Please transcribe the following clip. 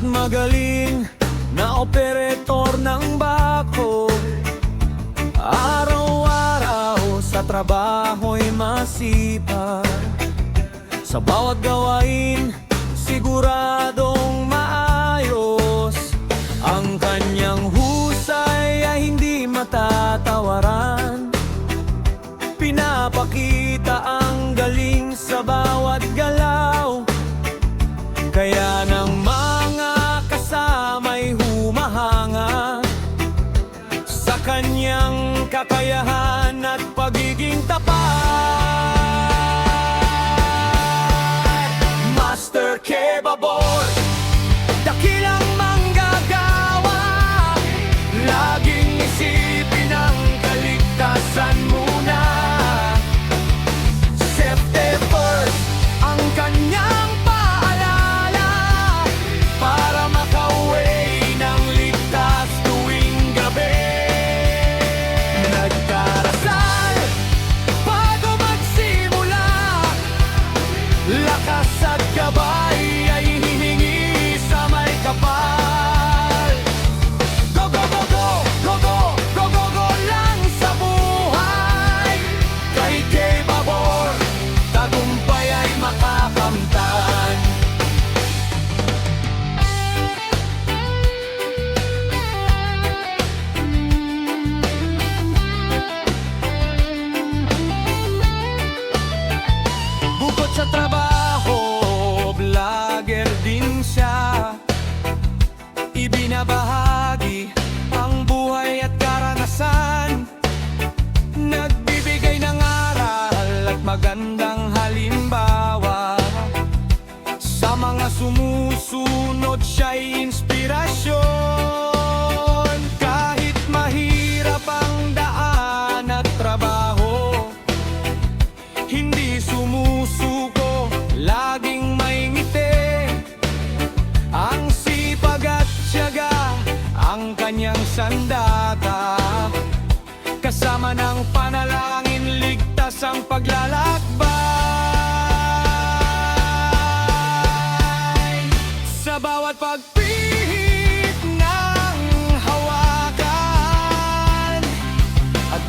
magaling na operator ng bako. Araw-araw sa trabaho'y masipag, sa bawat gawain siguradong maayos. Ang kanyang husay ay hindi matatawaran, pinapakita ang galing sa bawat galaw. Kaya ng mga kasama'y humahanga sa kanyang kakayahan at pagiging tapat. Master Kebabor, dakilang manggagawa, laging isipin ang kaligtasan muna. Safety first ang kanyang paalala, para makauwi ng ligtas tuwing gabi. Nagdarasal bago magsimula, lakas at gabay ay hinihingi sa may kapal. Go, go, go, go, go, go, go, go, go lang sa buhay. Kay Kebabor, tagumpay ay makakamtan. Bukod sa trabaho, vlogger din siya. Ibinabahagi ang buhay at karanasan, nagbibigay ng aral at magandang halimbawa. Sa mga sumusunod siya'y inspirasyon. Kahit mahirap ang daan at trabaho, hindi sumusuko, laging may ngiti. Ang sipag at tiyaga ang kanyang sandata, kasama ng panalangin, ligtas ang paglalakbay. Sa bawat pagpihit ng hawakan at